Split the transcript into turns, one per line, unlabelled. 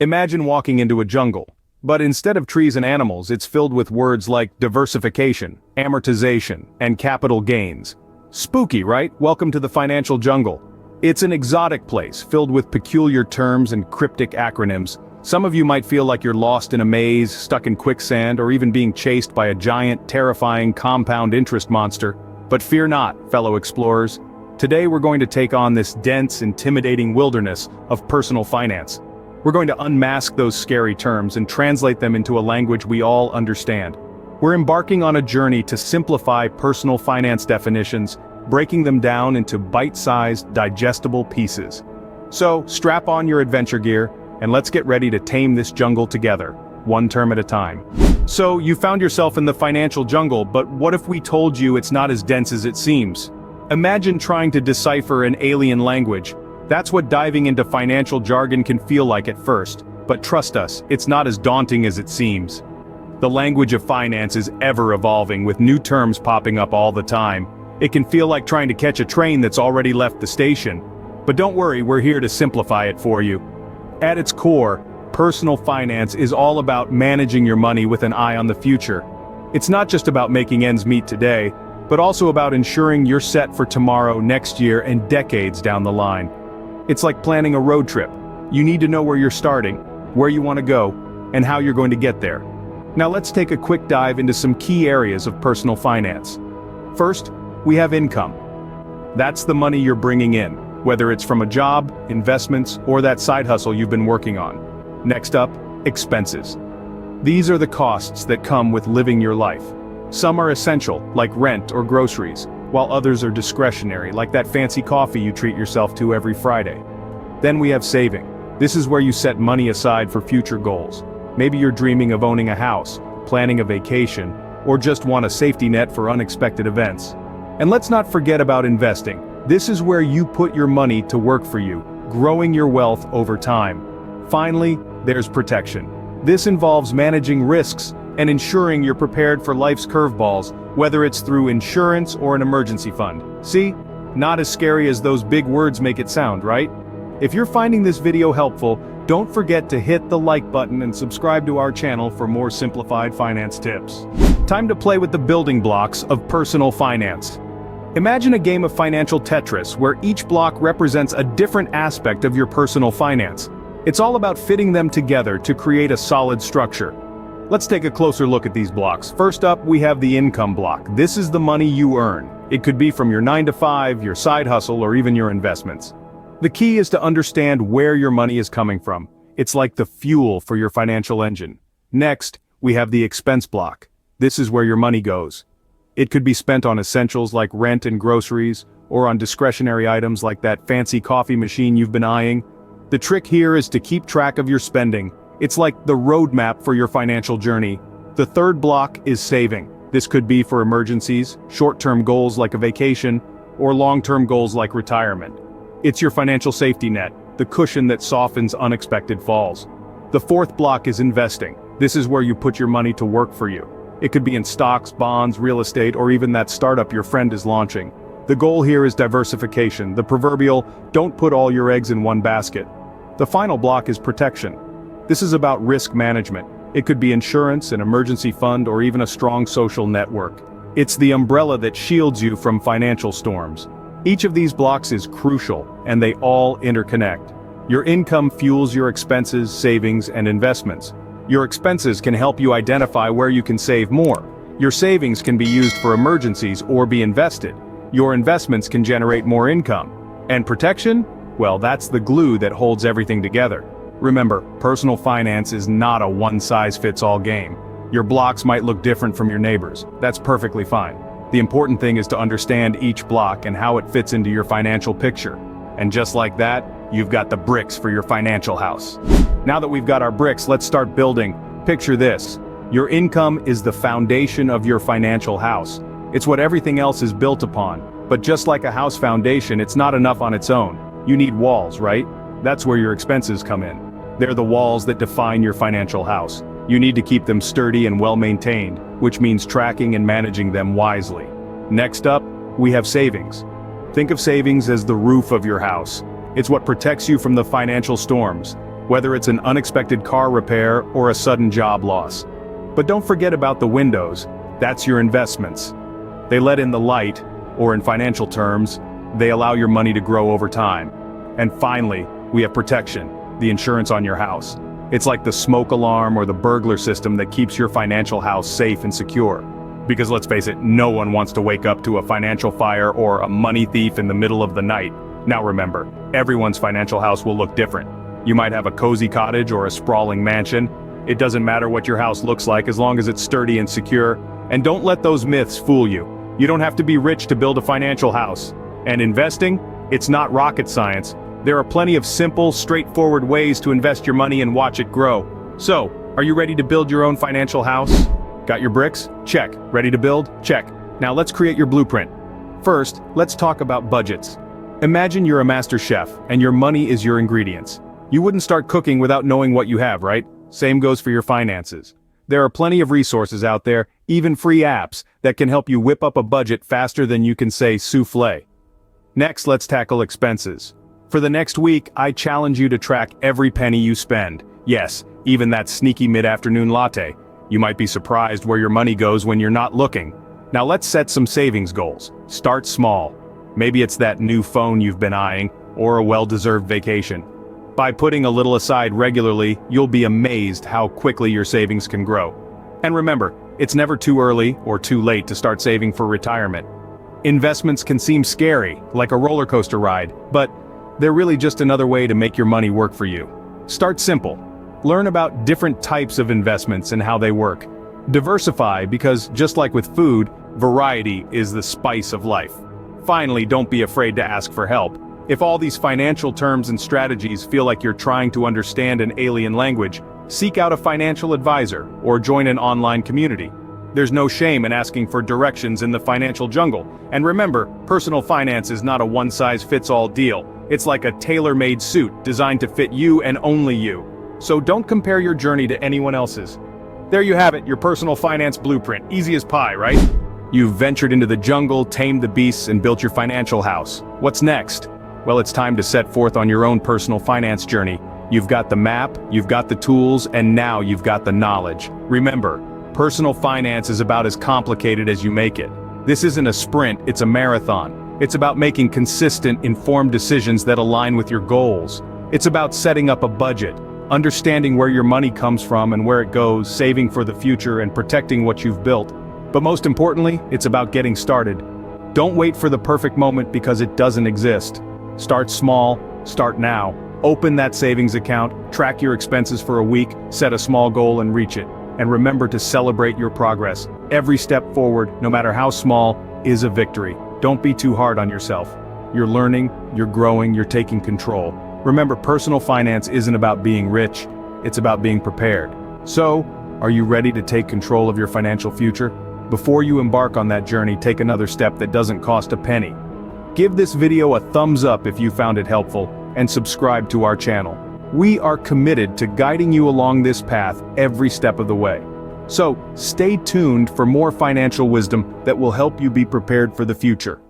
Imagine walking into a jungle, but instead of trees and animals, it's filled with words like diversification, amortization, and capital gains. Spooky, right? Welcome to the financial jungle. It's an exotic place filled with peculiar terms and cryptic acronyms. Some of you might feel like you're lost in a maze, stuck in quicksand, or even being chased by a giant, terrifying compound interest monster. But fear not, fellow explorers. Today we're going to take on this dense, intimidating wilderness of personal finance. We're going to unmask those scary terms and translate them into a language we all understand. We're embarking on a journey to simplify personal finance definitions, breaking them down into bite-sized, digestible pieces. So, strap on your adventure gear, and let's get ready to tame this jungle together, one term at a time. So, you found yourself in the financial jungle, but what if we told you it's not as dense as it seems? Imagine trying to decipher an alien language. That's what diving into financial jargon can feel like at first, but trust us, it's not as daunting as it seems. The language of finance is ever evolving, with new terms popping up all the time. It can feel like trying to catch a train that's already left the station. But don't worry, we're here to simplify it for you. At its core, personal finance is all about managing your money with an eye on the future. It's not just about making ends meet today, but also about ensuring you're set for tomorrow, next year, and decades down the line. It's like planning a road trip. You need to know where you're starting, where you want to go, and how you're going to get there. Now let's take a quick dive into some key areas of personal finance. First, we have income. That's the money you're bringing in, whether it's from a job, investments, or that side hustle you've been working on. Next up, expenses. These are the costs that come with living your life. Some are essential, like rent or groceries, while others are discretionary, like that fancy coffee you treat yourself to every Friday. Then we have saving. This is where you set money aside for future goals. Maybe you're dreaming of owning a house, planning a vacation, or just want a safety net for unexpected events. And let's not forget about investing. This is where you put your money to work for you, growing your wealth over time. Finally, there's protection. This involves managing risks and ensuring you're prepared for life's curveballs, whether it's through insurance or an emergency fund. See? Not as scary as those big words make it sound, right? If you're finding this video helpful, don't forget to hit the like button and subscribe to our channel for more simplified finance tips. Time to play with the building blocks of personal finance. Imagine a game of financial Tetris where each block represents a different aspect of your personal finance. It's all about fitting them together to create a solid structure. Let's take a closer look at these blocks. First up, we have the income block. This is the money you earn. It could be from your 9-to-5, your side hustle, or even your investments. The key is to understand where your money is coming from. It's like the fuel for your financial engine. Next, we have the expense block. This is where your money goes. It could be spent on essentials like rent and groceries, or on discretionary items like that fancy coffee machine you've been eyeing. The trick here is to keep track of your spending. It's like the roadmap for your financial journey. The third block is saving. This could be for emergencies, short-term goals like a vacation, or long-term goals like retirement. It's your financial safety net, the cushion that softens unexpected falls. The fourth block is investing. This is where you put your money to work for you. It could be in stocks, bonds, real estate, or even that startup your friend is launching. The goal here is diversification, the proverbial, don't put all your eggs in one basket. The final block is protection. This is about risk management. It could be insurance, an emergency fund, or even a strong social network. It's the umbrella that shields you from financial storms. Each of these blocks is crucial, and they all interconnect. Your income fuels your expenses, savings, and investments. Your expenses can help you identify where you can save more. Your savings can be used for emergencies or be invested. Your investments can generate more income. And protection? Well, that's the glue that holds everything together. Remember, personal finance is not a one-size-fits-all game. Your blocks might look different from your neighbors. That's perfectly fine. The important thing is to understand each block and how it fits into your financial picture. And just like that, you've got the bricks for your financial house. Now that we've got our bricks, let's start building. Picture this. Your income is the foundation of your financial house. It's what everything else is built upon. But just like a house foundation, it's not enough on its own. You need walls, right? That's where your expenses come in. They're the walls that define your financial house. You need to keep them sturdy and well-maintained, which means tracking and managing them wisely. Next up, we have savings. Think of savings as the roof of your house. It's what protects you from the financial storms. whether it's an unexpected car repair or a sudden job loss. But don't forget about the windows. That's your investments. They let in the light, or in financial terms, they allow your money to grow over time. And finally, we have protection, the insurance on your house. It's like the smoke alarm or the burglar system that keeps your financial house safe and secure. Because let's face it, no one wants to wake up to a financial fire or a money thief in the middle of the night. Now remember, everyone's financial house will look different. You might have a cozy cottage or a sprawling mansion. It doesn't matter what your house looks like as long as it's sturdy and secure. And don't let those myths fool you. You don't have to be rich to build a financial house. And investing? It's not rocket science. There are plenty of simple, straightforward ways to invest your money and watch it grow. So, are you ready to build your own financial house? Got your bricks? Check. Ready to build? Check. Now let's create your blueprint. First, let's talk about budgets. Imagine you're a master chef, and your money is your ingredients. You wouldn't start cooking without knowing what you have, right? Same goes for your finances. There are plenty of resources out there, even free apps, that can help you whip up a budget faster than you can say souffle. Next, let's tackle expenses. For the next week, I challenge you to track every penny you spend. Yes, even that sneaky mid-afternoon latte. You might be surprised where your money goes when you're not looking. Now let's set some savings goals. Start small. Maybe it's that new phone you've been eyeing, or a well-deserved vacation. By putting a little aside regularly, you'll be amazed how quickly your savings can grow. And remember, it's never too early or too late to start saving for retirement. Investments can seem scary, like a roller coaster ride, but they're really just another way to make your money work for you. Start simple. Learn about different types of investments and how they work. Diversify because, just like with food, variety is the spice of life. Finally, don't be afraid to ask for help. If all these financial terms and strategies feel like you're trying to understand an alien language, seek out a financial advisor or join an online community. There's no shame in asking for directions in the financial jungle. And remember, personal finance is not a one-size-fits-all deal. It's like a tailor-made suit designed to fit you and only you. So don't compare your journey to anyone else's. There you have it, your personal finance blueprint. Easy as pie, right? You've ventured into the jungle, tamed the beasts, and built your financial house. What's next? Well, it's time to set forth on your own personal finance journey. You've got the map, you've got the tools, and now you've got the knowledge. Remember, personal finance is about as complicated as you make it. This isn't a sprint, it's a marathon. It's about making consistent, informed decisions that align with your goals. It's about setting up a budget, understanding where your money comes from and where it goes, saving for the future and protecting what you've built. But most importantly, it's about getting started. Don't wait for the perfect moment because it doesn't exist. Start small, start now. Open that savings account, track your expenses for a week, set a small goal and reach it. And remember to celebrate your progress. Every step forward, no matter how small, is a victory. Don't be too hard on yourself. You're learning, you're growing, you're taking control. Remember, personal finance isn't about being rich, it's about being prepared. So, are you ready to take control of your financial future? Before you embark on that journey, take another step that doesn't cost a penny. Give this video a thumbs up if you found it helpful, and subscribe to our channel. We are committed to guiding you along this path every step of the way. So, stay tuned for more financial wisdom that will help you be prepared for the future.